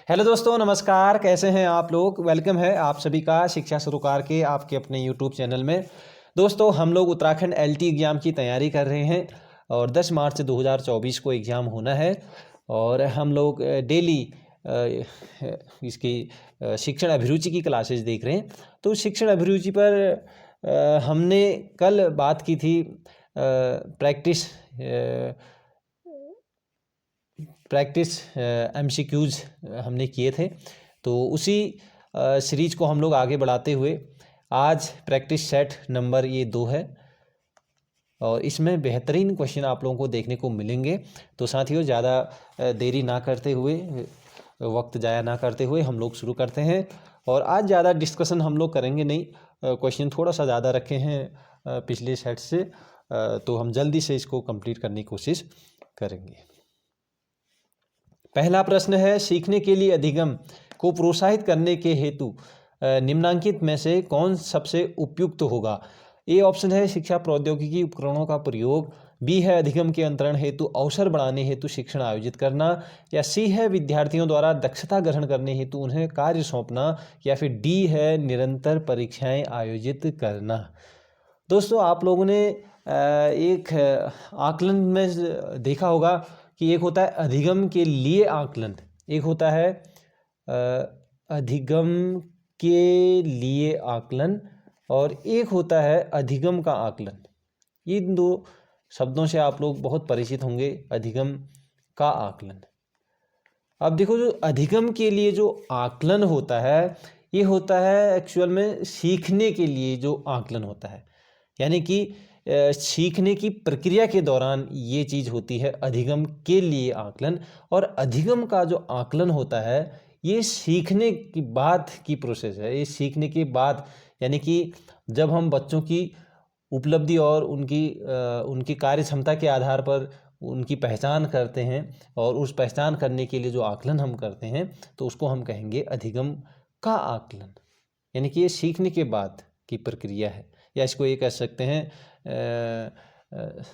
Hello दोस्तों, नमस्कार। कैसे हैं आप लोग? वेलकम है आप सभी का शिक्षा सरोकार के आपके अपने यूट्यूब चैनल में। दोस्तों, हम लोग उत्तराखंड एलटी एग्ज़ाम की तैयारी कर रहे हैं और 10 मार्च 2024 को एग्ज़ाम होना है। और हम लोग डेली इसकी शिक्षण अभिरुचि की क्लासेस देख रहे हैं। तो शिक्षण अभिरुचि पर हमने कल बात की थी प्रैक्टिस एमसीक्यूज़ हमने किए थे। तो उसी सीरीज को हम लोग आगे बढ़ाते हुए आज प्रैक्टिस सेट नंबर ये 2 है और इसमें बेहतरीन क्वेश्चन आप लोगों को देखने को मिलेंगे। तो साथियों, ज़्यादा देरी ना करते हुए, वक्त ज़ाया ना करते हुए हम लोग शुरू करते हैं। और आज ज़्यादा डिस्कशन हम लोग करेंगे नहीं, क्वेश्चन थोड़ा सा ज़्यादा रखे हैं पिछले सेट से, तो हम जल्दी से इसको कंप्लीट करने की कोशिश करेंगे। पहला प्रश्न है, सीखने के लिए अधिगम को प्रोत्साहित करने के हेतु निम्नांकित में से कौन सबसे उपयुक्त होगा? ए ऑप्शन है शिक्षा प्रौद्योगिकी उपकरणों का प्रयोग, बी है अधिगम के अंतरण हेतु अवसर बढ़ाने हेतु शिक्षण आयोजित करना, या सी है विद्यार्थियों द्वारा दक्षता ग्रहण करने हेतु उन्हें कार्य सौंपना, या फिर डी है निरंतर परीक्षाएं आयोजित करना। दोस्तों, आप लोगों ने एक आकलन में देखा होगा कि एक होता है अधिगम के लिए आकलन, एक होता है अधिगम के लिए आकलन, और एक होता है अधिगम का आकलन। इन दो शब्दों से आप लोग बहुत परिचित होंगे, अधिगम का आकलन। अब देखो, जो अधिगम के लिए जो आकलन होता है, ये होता है एक्चुअल में सीखने के लिए जो आकलन होता है, यानी कि सीखने की प्रक्रिया के दौरान ये चीज़ होती है अधिगम के लिए आकलन। और अधिगम का जो आकलन होता है, ये सीखने की बाद की प्रोसेस है। ये सीखने के बाद, यानी कि जब हम बच्चों की उपलब्धि और उनकी कार्य क्षमता के आधार पर उनकी पहचान करते हैं और उस पहचान करने के लिए जो आकलन हम करते हैं, तो उसको हम कहेंगे अधिगम का आकलन। यानी कि ये सीखने के बाद की प्रक्रिया है, या इसको ये कह सकते हैं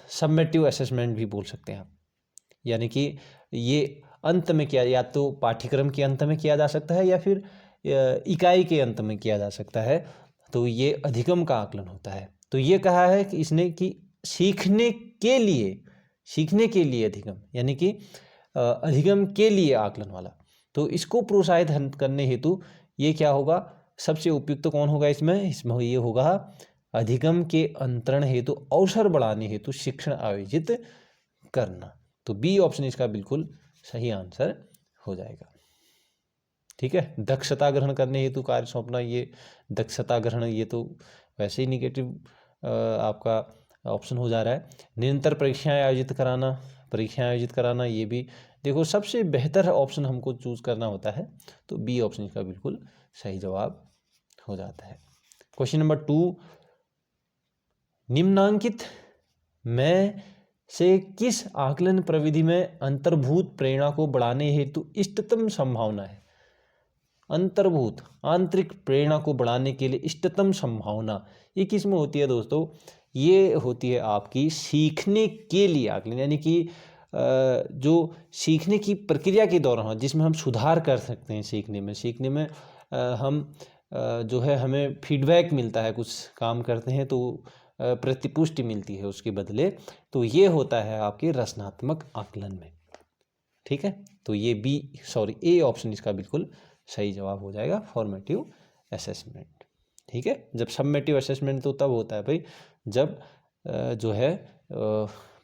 सबमेटिव असेसमेंट भी बोल सकते हैं आप। यानी कि ये अंत में किया, या तो पाठ्यक्रम के अंत में किया जा सकता है या फिर इकाई के अंत में किया जा सकता है। तो ये अधिगम का आकलन होता है। तो ये कहा है कि इसने कि सीखने के लिए अधिगम, यानी कि अधिगम के लिए आकलन वाला। तो इसको प्रोत्साहित करने हेतु ये क्या होगा, सबसे उपयुक्त कौन होगा इसमें ये होगा अधिगम के अंतरण हेतु अवसर बढ़ाने हेतु शिक्षण आयोजित करना। तो बी ऑप्शन इसका बिल्कुल सही आंसर हो जाएगा। ठीक है। दक्षता ग्रहण करने हेतु कार्य सौंपना, ये दक्षता ग्रहण ये तो वैसे ही निगेटिव आपका ऑप्शन हो जा रहा है। निरंतर परीक्षाएं आयोजित कराना, ये भी देखो सबसे बेहतर ऑप्शन हमको चूज करना होता है, तो बी ऑप्शन इसका बिल्कुल सही जवाब हो जाता है। क्वेश्चन नंबर 2, निम्नांकित में से किस आकलन प्रविधि में अंतर्भूत प्रेरणा को बढ़ाने हेतु इष्टतम संभावना है? अंतर्भूत आंतरिक प्रेरणा को बढ़ाने के लिए इष्टतम संभावना ये किस में होती है दोस्तों? ये होती है आपकी सीखने के लिए आकलन, यानी कि जो सीखने की प्रक्रिया के दौरान जिसमें हम सुधार कर सकते हैं। सीखने में हम जो है हमें फीडबैक मिलता है, कुछ काम करते हैं तो प्रतिपुष्टि मिलती है उसके बदले, तो ये होता है आपके रचनात्मक आकलन में। ठीक है। तो ये ए ऑप्शन इसका बिल्कुल सही जवाब हो जाएगा, फॉर्मेटिव असेसमेंट। ठीक है। जब सबमेटिव असेसमेंट तो तब होता है भाई जब जो है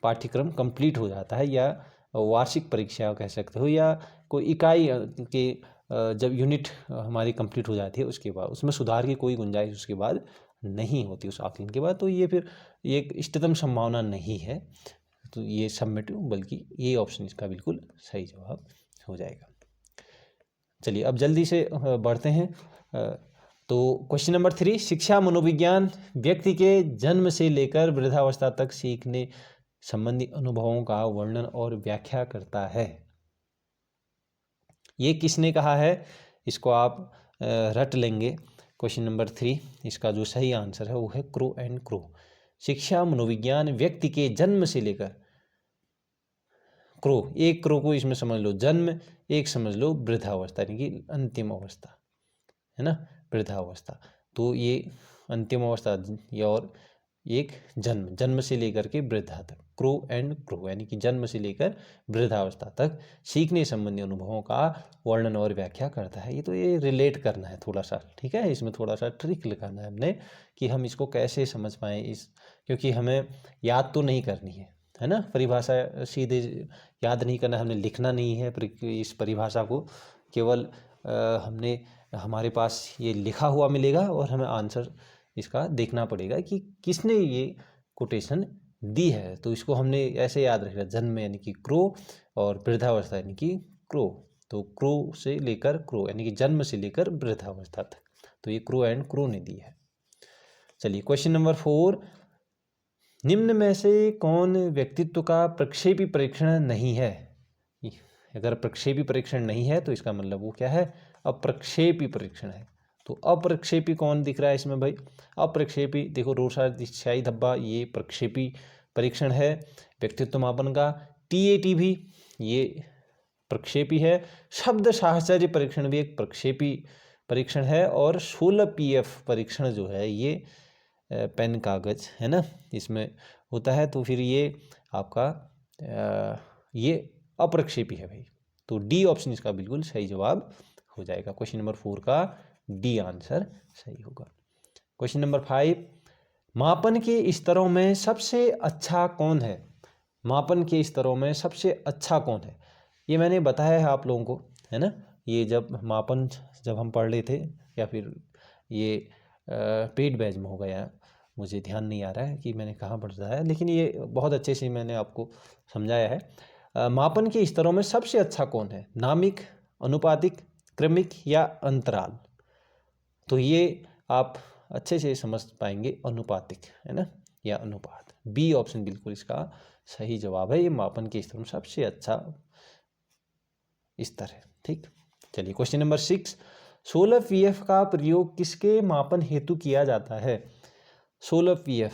पाठ्यक्रम कंप्लीट हो जाता है, या वार्षिक परीक्षा कह सकते हो, या कोई इकाई के जब यूनिट हमारी कंप्लीट हो जाती है उसके बाद उसमें सुधार की कोई गुंजाइश उसके बाद नहीं होती उस आकलन के बाद, तो ये फिर एक इष्टतम संभावना नहीं है। तो ये सबमेटिव, बल्कि ये ऑप्शन इसका बिल्कुल सही जवाब हो जाएगा। चलिए अब जल्दी से बढ़ते हैं। तो क्वेश्चन नंबर 3, शिक्षा मनोविज्ञान व्यक्ति के जन्म से लेकर वृद्धावस्था तक सीखने संबंधी अनुभवों का वर्णन और व्याख्या करता है। ये किसने कहा है? इसको आप रट लेंगे। क्वेश्चन नंबर 3 इसका जो सही आंसर है वो है क्रो एंड क्रो। शिक्षा मनोविज्ञान व्यक्ति के जन्म से लेकर, क्रो, एक क्रो को इसमें समझ लो, जन्म एक समझ लो वृद्धावस्था यानी कि अंतिम अवस्था, है ना, वृद्धावस्था। तो ये अंतिम अवस्था और एक जन्म से लेकर के वृद्धा तक, क्रो एंड क्रो यानी कि जन्म से लेकर वृद्धावस्था तक सीखने संबंधी अनुभवों का वर्णन और व्याख्या करता है। ये रिलेट करना है थोड़ा सा, ठीक है, इसमें थोड़ा सा ट्रिक लगाना है हमने कि हम इसको कैसे समझ पाएँ क्योंकि हमें याद तो नहीं करनी है ना, परिभाषा सीधे याद नहीं करना, हमने लिखना नहीं है इस परिभाषा को, केवल हमने हमारे पास ये लिखा हुआ मिलेगा और हमें आंसर इसका देखना पड़ेगा कि किसने ये कोटेशन दी है। तो इसको हमने ऐसे याद रखना, जन्म यानी कि क्रो और वृद्धावस्था यानी कि क्रो। तो क्रो से लेकर क्रो यानी कि जन्म से लेकर वृद्धावस्था तक, तो ये क्रो एंड क्रो ने दी है। चलिए क्वेश्चन नंबर 4, निम्न में से कौन व्यक्तित्व का प्रक्षेपी परीक्षण नहीं है? अगर प्रक्षेपी परीक्षण नहीं है तो इसका मतलब वो क्या है, अप्रक्षेपी परीक्षण है। तो अप्रक्षेपी कौन दिख रहा है इसमें भाई? अप्रक्षेपी देखो, रोसा स्याही धब्बा ये प्रक्षेपी परीक्षण है व्यक्तित्व मापन का। TAT भी ये प्रक्षेपी है। शब्द साहचर्य परीक्षण भी एक प्रक्षेपी परीक्षण है। और 16 PF परीक्षण जो है ये पेन कागज है ना इसमें होता है। तो फिर ये आपका ये अप्रक्षेपी है भाई। तो डी ऑप्शन इसका बिल्कुल सही जवाब हो जाएगा। क्वेश्चन नंबर 4 का डी आंसर सही होगा। क्वेश्चन नंबर 5, मापन के स्तरों में सबसे अच्छा कौन है? मापन के स्तरों में सबसे अच्छा कौन है? ये मैंने बताया है आप लोगों को, है ना। ये जब मापन जब हम पढ़ रहे थे, या फिर ये पेड बैच में होगा, या मुझे ध्यान नहीं आ रहा है कि मैंने कहाँ पढ़ा है, लेकिन ये बहुत अच्छे से मैंने आपको समझाया है। मापन के स्तरों में सबसे अच्छा कौन है? नामिक, अनुपातिक, क्रमिक या अंतराल? तो ये आप अच्छे से समझ पाएंगे, अनुपातिक, है ना, या अनुपात। बी ऑप्शन बिल्कुल इसका सही जवाब है। ये मापन के स्तर में सबसे अच्छा स्तर है। ठीक, चलिए क्वेश्चन नंबर 6, 16 PF का प्रयोग किसके मापन हेतु किया जाता है? 16 PF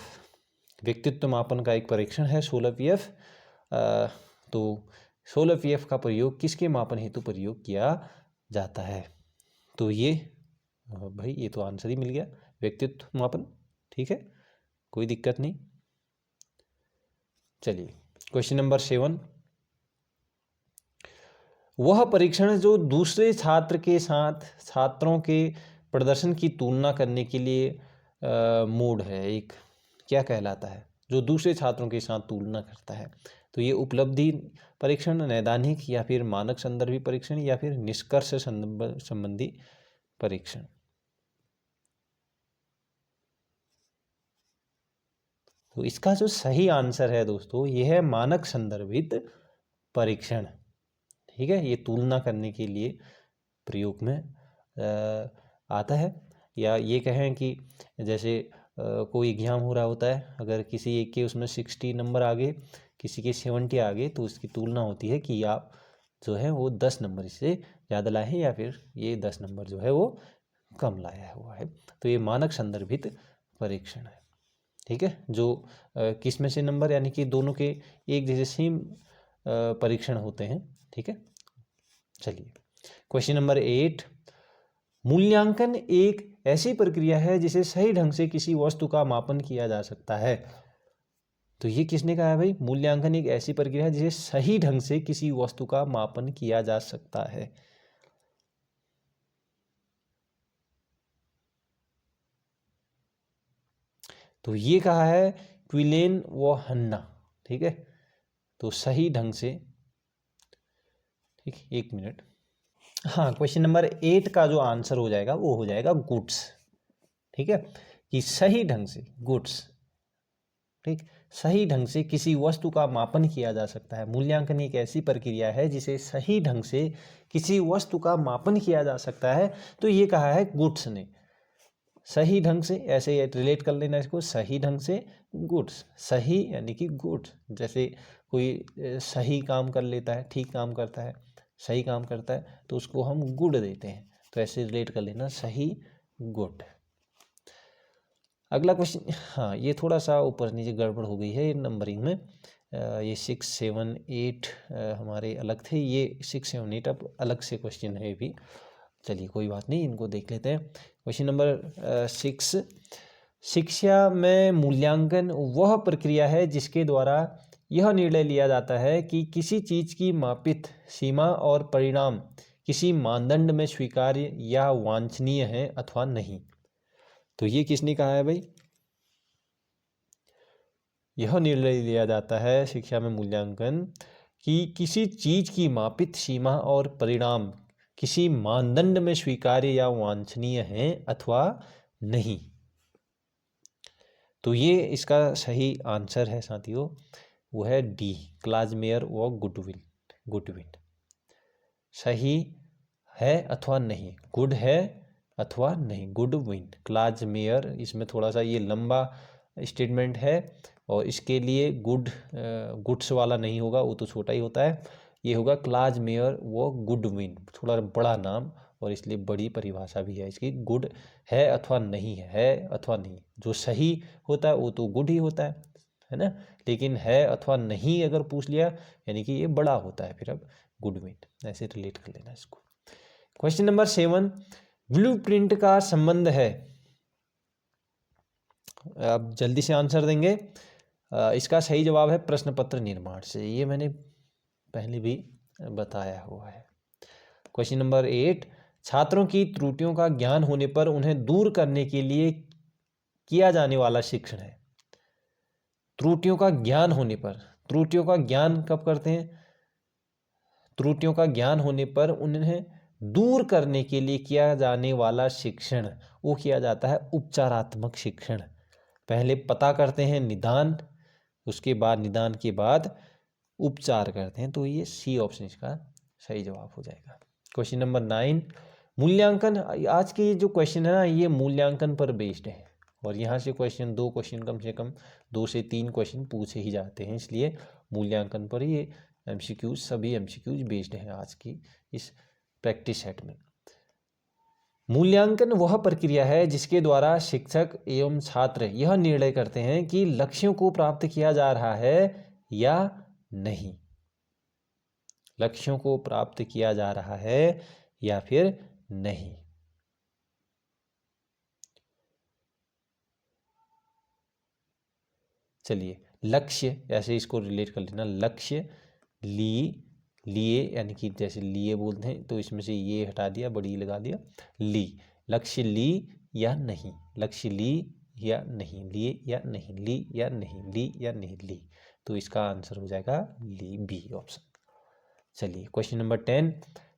व्यक्तित्व मापन का एक परीक्षण है 16 PF। तो 16 PF का प्रयोग किसके मापन हेतु प्रयोग किया जाता है? तो ये भाई ये तो आंसर ही मिल गया, व्यक्तित्व मापन। ठीक है, कोई दिक्कत नहीं। चलिए क्वेश्चन नंबर 7, वह परीक्षण जो दूसरे छात्र के साथ छात्रों के प्रदर्शन की तुलना करने के लिए मोड है, एक क्या कहलाता है? जो दूसरे छात्रों के साथ तुलना करता है। तो ये उपलब्धि परीक्षण, नैदानिक, या फिर मानक संदर्भी परीक्षण, या फिर निष्कर्ष संबंधी परीक्षण। तो इसका जो सही आंसर है दोस्तों, यह है मानक संदर्भित परीक्षण। ठीक है, ये तुलना करने के लिए प्रयोग में आता है। या ये कहें कि जैसे कोई एग्जाम हो रहा होता है, अगर किसी एक के उसमें 60 नंबर आ गए, किसी के 70 आ गए, तो उसकी तुलना होती है कि आप जो है वो 10 नंबर इससे ज़्यादा लाए हैं, या फिर ये 10 नंबर जो है वो कम लाया हुआ है। तो ये मानक संदर्भित परीक्षण है। ठीक है, जो किस में से नंबर, यानी कि दोनों के एक जैसे सेम परीक्षण होते हैं। ठीक है, चलिए क्वेश्चन नंबर 8, मूल्यांकन एक ऐसी प्रक्रिया है जिसे सही ढंग से किसी वस्तु का मापन किया जा सकता है। तो ये किसने कहा है भाई? मूल्यांकन एक ऐसी प्रक्रिया है जिसे सही ढंग से किसी वस्तु का मापन किया जा सकता है। तो ये कहा है क्विलेन व हन्ना। ठीक है, तो सही ढंग से, ठीक, एक मिनट, हाँ, क्वेश्चन नंबर 8 का जो आंसर हो जाएगा वो हो जाएगा गुड्स। ठीक है, कि सही ढंग से, गुड्स, ठीक, सही ढंग से किसी वस्तु का मापन किया जा सकता है। मूल्यांकन एक ऐसी प्रक्रिया है जिसे सही ढंग से किसी वस्तु का मापन किया जा सकता है। तो ये कहा है गुड्स ने, सही ढंग से, ऐसे रिलेट कर लेना इसको, सही ढंग से गुड्स, सही यानी कि गुड्स। जैसे कोई सही काम कर लेता है, ठीक काम करता है, सही काम करता है, तो उसको हम गुड देते हैं। तो ऐसे रिलेट कर लेना, सही, गुड। अगला क्वेश्चन, हाँ, ये थोड़ा सा ऊपर नीचे गड़बड़ हो गई है नंबरिंग में। ये 6, 7, 8 हमारे अलग थे, ये 6, 7, 8 अब अलग से क्वेश्चन है भी। चलिए कोई बात नहीं, इनको देख लेते हैं। क्वेश्चन नंबर 6, शिक्षा में मूल्यांकन वह प्रक्रिया है जिसके द्वारा यह निर्णय लिया जाता है कि किसी चीज़ की मापित सीमा और परिणाम किसी मानदंड में स्वीकार्य या वांछनीय है अथवा नहीं। तो ये किसने कहा है भाई? यह निर्णय लिया जाता है शिक्षा में मूल्यांकन कि किसी चीज़ की मापित सीमा और परिणाम किसी मानदंड में स्वीकार्य या वांछनीय है अथवा नहीं। तो ये इसका सही आंसर है साथियों, वो है डी, क्लाजमेयर व गुडविन। सही है अथवा नहीं, गुड है अथवा नहीं, गुडविन, क्लाजमेयर। इसमें थोड़ा सा ये लंबा स्टेटमेंट है और इसके लिए गुड्स वाला नहीं होगा, वो तो छोटा ही होता है। ये होगा क्लाजमेयर व गुडविन, थोड़ा बड़ा नाम और इसलिए बड़ी परिभाषा भी है इसकी। गुड है अथवा नहीं है अथवा नहीं, जो सही होता है वो तो गुड ही होता है ना, लेकिन है अथवा नहीं अगर पूछ लिया यानी कि ये बड़ा होता है, फिर अब गुडविन, ऐसे रिलेट कर लेना इसको। क्वेश्चन नंबर 7, ब्लूप्रिंट का संबंध है, अब जल्दी से आंसर देंगे। इसका सही जवाब है प्रश्न पत्र निर्माण से, ये मैंने पहले भी बताया हुआ है। क्वेश्चन नंबर 8, छात्रों की त्रुटियों का ज्ञान होने पर उन्हें दूर करने के लिए किया जाने वाला शिक्षण है। त्रुटियों का ज्ञान होने पर, त्रुटियों का ज्ञान कब करते हैं? त्रुटियों का ज्ञान होने पर उन्हें दूर करने के लिए किया जाने वाला शिक्षण, वो किया जाता है उपचारात्मक शिक्षण। पहले पता करते हैं निदान, उसके बाद निदान के बाद उपचार करते हैं। तो ये सी ऑप्शन इसका सही जवाब हो जाएगा। क्वेश्चन नंबर 9, मूल्यांकन। आज के जो क्वेश्चन है ना, ये मूल्यांकन पर बेस्ड है और यहाँ से दो क्वेश्चन कम से कम 2 से 3 क्वेश्चन पूछे ही जाते हैं, इसलिए मूल्यांकन पर ये एमसीक्यूज, सभी एमसीक्यूज बेस्ड हैं आज की इस प्रैक्टिस सेट में। मूल्यांकन वह प्रक्रिया है जिसके द्वारा शिक्षक एवं छात्र यह निर्णय करते हैं कि लक्ष्यों को प्राप्त किया जा रहा है या नहीं। लक्ष्यों को प्राप्त किया जा रहा है या फिर नहीं। चलिए, लक्ष्य, ऐसे इसको रिलेट कर लेना, लक्ष्य लिए यानी कि जैसे लिए बोलते हैं तो इसमें से ये हटा दिया, बड़ी लगा दिया, ली, लक्ष्य ली या नहीं, लक्ष्य ली या नहीं, लिए या नहीं, ली या नहीं, ली या नहीं, ली। तो इसका आंसर हो जाएगा ली, बी ऑप्शन। चलिए क्वेश्चन नंबर 10,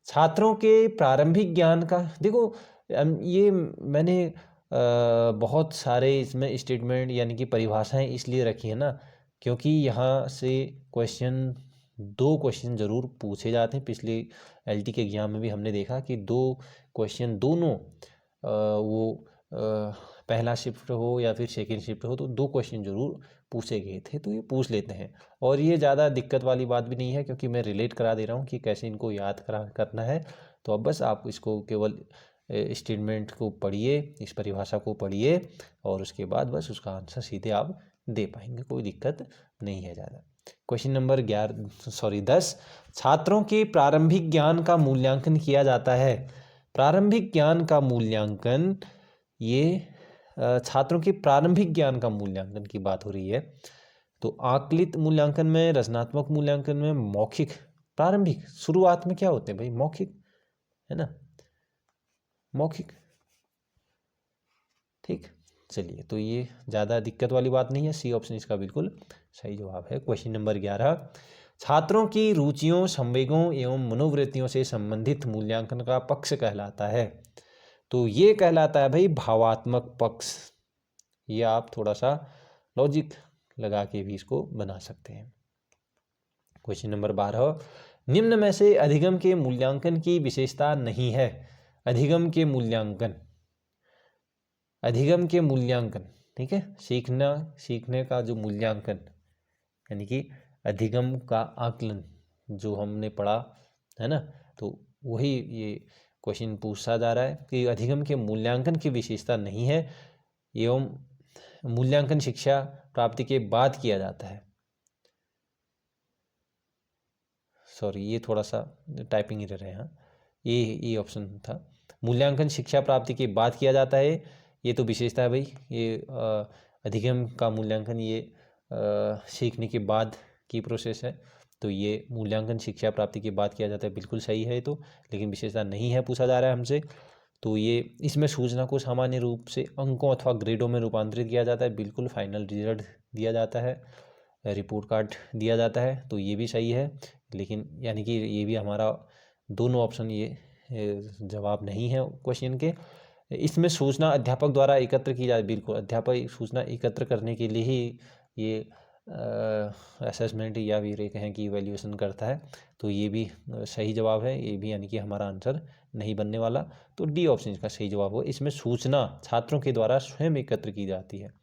छात्रों के प्रारंभिक ज्ञान का, देखो ये मैंने बहुत सारे इसमें स्टेटमेंट यानी कि परिभाषाएं इसलिए रखी है ना, क्योंकि यहाँ से दो क्वेश्चन जरूर पूछे जाते हैं। पिछले एलटी के एग्जाम में भी हमने देखा कि 2 क्वेश्चन दोनों वो पहला शिफ्ट हो या फिर सेकेंड शिफ्ट हो तो 2 क्वेश्चन जरूर पूछे गए थे, तो ये पूछ लेते हैं। और ये ज़्यादा दिक्कत वाली बात भी नहीं है क्योंकि मैं रिलेट करा दे रहा हूँ कि कैसे इनको याद करना है। तो अब बस आप इसको केवल स्टेटमेंट को पढ़िए, इस परिभाषा को पढ़िए और उसके बाद बस उसका आंसर सीधे आप दे पाएंगे, कोई दिक्कत नहीं है ज़्यादा। क्वेश्चन नंबर 10, छात्रों के प्रारंभिक ज्ञान का मूल्यांकन किया जाता है। प्रारंभिक ज्ञान का मूल्यांकन, ये छात्रों के प्रारंभिक ज्ञान का मूल्यांकन की बात हो रही है। तो आकलित मूल्यांकन में, रचनात्मक मूल्यांकन में, मौखिक, प्रारंभिक शुरुआत में क्या होते हैं भाई? मौखिक, है ना, मौखिक, ठीक। चलिए, तो ये ज़्यादा दिक्कत वाली बात नहीं है, सी ऑप्शन इसका बिल्कुल सही जवाब है। क्वेश्चन नंबर 11, छात्रों की रुचियों, संवेगों एवं मनोवृत्तियों से संबंधित मूल्यांकन का पक्ष कहलाता है। तो ये कहलाता है भाई भावात्मक पक्ष। ये आप थोड़ा सा लॉजिक लगा के भी इसको बना सकते हैं। क्वेश्चन नंबर 12, निम्न में से अधिगम के मूल्यांकन की विशेषता नहीं है। अधिगम के मूल्यांकन, अधिगम के मूल्यांकन, ठीक है, सीखने का जो मूल्यांकन यानी कि अधिगम का आकलन जो हमने पढ़ा है ना, तो वही ये क्वेश्चन पूछा जा रहा है कि अधिगम के मूल्यांकन की विशेषता नहीं है एवं मूल्यांकन शिक्षा प्राप्ति के बाद किया जाता है। सॉरी ये थोड़ा सा टाइपिंग एरर है यहाँ, ये ऑप्शन था। मूल्यांकन शिक्षा प्राप्ति के बाद किया जाता है, ये तो विशेषता है भाई। ये अधिगम का मूल्यांकन ये सीखने के बाद की प्रोसेस है, तो ये मूल्यांकन शिक्षा प्राप्ति के बाद किया जाता है, बिल्कुल सही है तो। लेकिन विशेषता नहीं है पूछा जा रहा है हमसे, तो ये इसमें सूचना को सामान्य रूप से अंकों अथवा ग्रेडों में रूपांतरित किया जाता है, बिल्कुल फाइनल रिजल्ट दिया जाता है, रिपोर्ट कार्ड दिया जाता है, तो ये भी सही है। लेकिन यानी कि ये भी हमारा दोनों ऑप्शन ये जवाब नहीं है क्वेश्चन के। इसमें सूचना अध्यापक द्वारा एकत्र की जाए, बिल्कुल अध्यापक सूचना एकत्र करने के लिए ही ये असेसमेंट या फिर ये कहें कि इवैल्यूएशन करता है, तो ये भी सही जवाब है, ये भी यानी कि हमारा आंसर नहीं बनने वाला। तो डी ऑप्शन इसका सही जवाब हो। इसमें सूचना छात्रों के द्वारा स्वयं एकत्र की जाती है,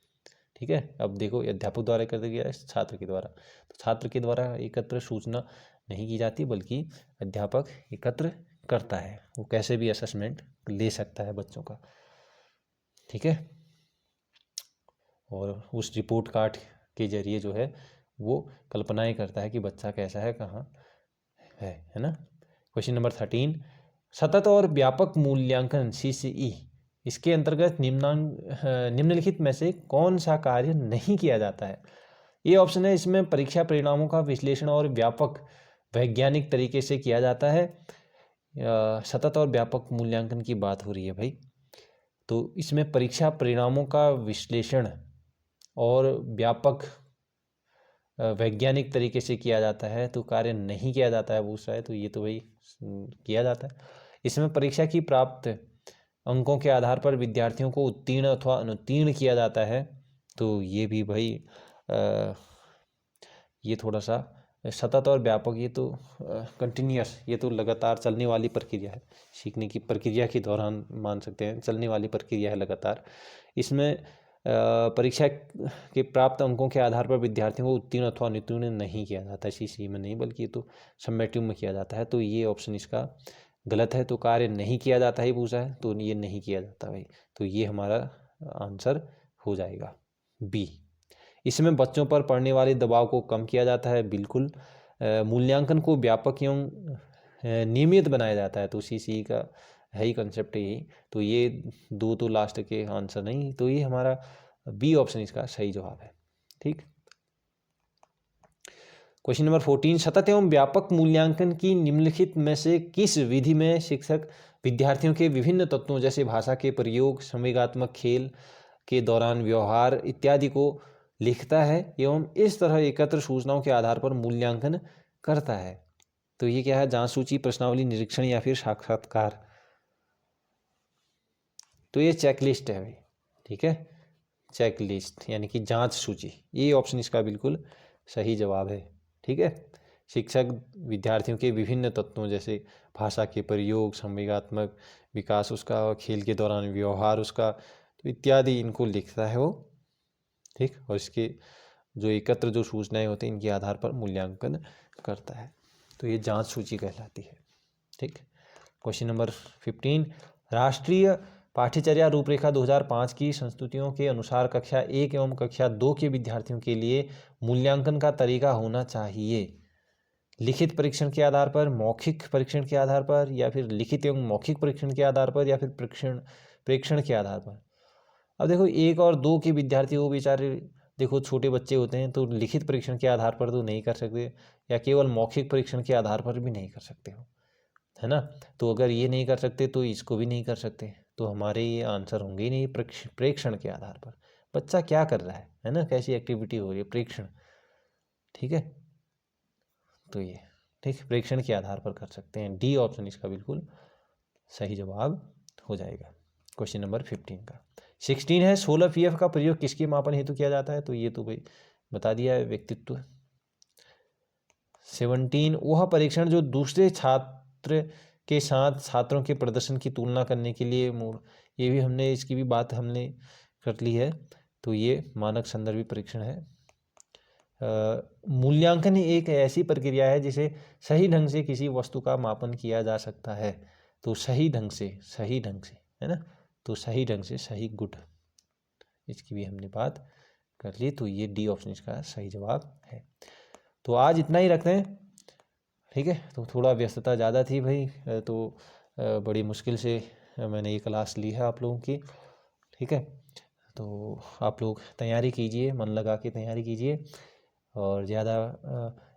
ठीक है। अब देखो अध्यापक द्वारा एकत्र किया है, छात्र के द्वारा, तो छात्र के द्वारा एकत्र सूचना नहीं की जाती, बल्कि अध्यापक एकत्र करता है। वो कैसे भी असेसमेंट ले सकता है बच्चों का, ठीक है। और उस रिपोर्ट कार्ड के जरिए जो है वो कल्पनाएं करता है कि बच्चा कैसा है, कहाँ है ना। क्वेश्चन नंबर 13, सतत और व्यापक मूल्यांकन CCE, इसके अंतर्गत निम्नलिखित में से कौन सा कार्य नहीं किया जाता है। ये ऑप्शन है, इसमें परीक्षा परिणामों का विश्लेषण और व्यापक वैज्ञानिक तरीके से किया जाता है। सतत और व्यापक मूल्यांकन की बात हो रही है भाई, तो इसमें परीक्षा परिणामों का विश्लेषण और व्यापक वैज्ञानिक तरीके से किया जाता है, तो कार्य नहीं किया जाता है वो शायद, तो ये तो भाई किया जाता है। इसमें परीक्षा की प्राप्त अंकों के आधार पर विद्यार्थियों को उत्तीर्ण अथवा अनुत्तीर्ण किया जाता है, तो ये भी भाई ये थोड़ा सा सतत और व्यापक, ये तो कंटिन्यूअस, ये तो लगातार चलने वाली प्रक्रिया है, सीखने की प्रक्रिया के दौरान मान सकते हैं, चलने वाली प्रक्रिया है लगातार। इसमें परीक्षा के प्राप्त अंकों के आधार पर विद्यार्थियों को उत्तीर्ण अथवा अनुत्तीर्ण नहीं किया जाता है, CCE में नहीं, बल्कि ये तो समेटिव में किया जाता है, तो ये ऑप्शन इसका गलत है। तो कार्य नहीं किया जाता ही पूछा है, तो ये नहीं किया जाता भाई, तो ये हमारा आंसर हो जाएगा B। इसमें बच्चों पर पड़ने वाले दबाव को कम किया जाता है, बिल्कुल। मूल्यांकन को व्यापक एवं नियमित बनाया जाता है, तो CCE का है ही कंसेप्ट यही, तो ये दो तो लास्ट के आंसर नहीं, तो ये हमारा B ऑप्शन इसका सही जवाब है, ठीक। क्वेश्चन नंबर 14, सतत एवं व्यापक मूल्यांकन की निम्नलिखित में से किस विधि में शिक्षक विद्यार्थियों के विभिन्न तत्वों जैसे भाषा के प्रयोग, संवेगात्मक खेल के दौरान व्यवहार इत्यादि को लिखता है एवं इस तरह एकत्र सूचनाओं के आधार पर मूल्यांकन करता है। तो ये क्या है, जांच सूची, प्रश्नावली, निरीक्षण या फिर साक्षात्कार। तो ये चेकलिस्ट है भाई, ठीक है, चेकलिस्ट यानी कि जांच सूची, ये ऑप्शन इसका बिल्कुल सही जवाब है, ठीक है। शिक्षक विद्यार्थियों के विभिन्न तत्वों जैसे भाषा के प्रयोग, संवेगात्मक विकास उसका, खेल के दौरान व्यवहार उसका, तो इत्यादि इनको लिखता है वो, ठीक। और इसके जो एकत्र जो सूचनाएं होती हैं इनके आधार पर मूल्यांकन करता है, तो ये जांच सूची कहलाती है, ठीक। क्वेश्चन नंबर 15, राष्ट्रीय पाठ्यचर्या रूपरेखा 2005 की संस्तुतियों के अनुसार कक्षा 1 एवं कक्षा 2 के विद्यार्थियों के लिए मूल्यांकन का तरीका होना चाहिए। लिखित परीक्षण के आधार पर, मौखिक परीक्षण के आधार पर, या फिर लिखित एवं मौखिक परीक्षण के आधार पर, या फिर प्रेक्षण के आधार पर। अब देखो 1 और 2 के विद्यार्थी वो बेचारे देखो छोटे बच्चे होते हैं, तो लिखित परीक्षण के आधार पर तो नहीं कर सकते, या केवल मौखिक परीक्षण के आधार पर भी नहीं कर सकते हो, है ना। तो अगर ये नहीं कर सकते तो इसको भी नहीं कर सकते, तो हमारे ये आंसर होंगे ही नहीं प्रेक्षण के आधार पर। बच्चा क्या कर रहा है ना, कैसी एक्टिविटी हो रही है, प्रेक्षण, ठीक है। तो ये ठीक प्रेक्षण के आधार पर कर सकते हैं, D ऑप्शन इसका बिल्कुल सही जवाब हो जाएगा। क्वेश्चन नंबर 15 का 16 है, 16 PF का प्रयोग किसके मापन हेतु किया जाता है। तो ये तो भाई बता दिया है, व्यक्तित्व। 17, वह परीक्षण जो दूसरे छात्र के साथ छात्रों के प्रदर्शन की तुलना करने के लिए ये भी हमने इसकी भी बात हमने कर ली है, तो ये मानक संदर्भी परीक्षण है। मूल्यांकन एक ऐसी प्रक्रिया है जिसे सही ढंग से किसी वस्तु का मापन किया जा सकता है, तो सही ढंग से है ना, तो सही ढंग से, सही गुड, इसकी भी हमने बात कर ली, तो ये D ऑप्शन इसका सही जवाब है। तो आज इतना ही रखते हैं, ठीक है। तो थोड़ा व्यस्तता ज़्यादा थी भाई, तो बड़ी मुश्किल से मैंने ये क्लास ली है आप लोगों की, ठीक है। तो आप लोग तैयारी कीजिए, मन लगा के तैयारी कीजिए, और ज़्यादा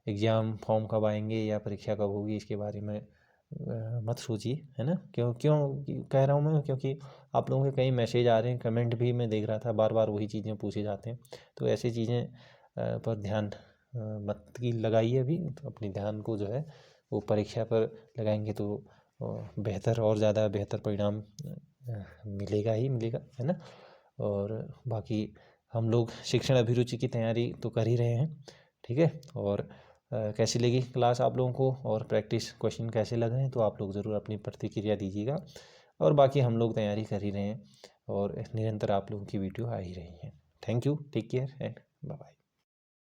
एग्ज़ाम फॉर्म कब आएंगे या परीक्षा कब होगी इसके बारे में मत सोचिए, है ना। क्यों क्यों कह रहा हूँ मैं, क्योंकि आप लोगों के कई मैसेज आ रहे हैं, कमेंट भी मैं देख रहा था, बार बार वही चीज़ें पूछे जाते हैं। तो ऐसी चीज़ें पर ध्यान मत की लगाइए अभी, तो अपने ध्यान को जो है वो परीक्षा पर लगाएंगे तो बेहतर और ज़्यादा बेहतर परिणाम मिलेगा ही मिलेगा, है ना। और बाकी हम लोग शिक्षण अभिरुचि की तैयारी तो कर ही रहे हैं, ठीक है। और कैसी लगी क्लास आप लोगों को, और प्रैक्टिस क्वेश्चन कैसे लगे हैं, तो आप लोग ज़रूर अपनी प्रतिक्रिया दीजिएगा। और बाकी हम लोग तैयारी कर ही रहे हैं, और निरंतर आप लोगों की वीडियो आ ही रही हैं। Thank you, take care and bye bye.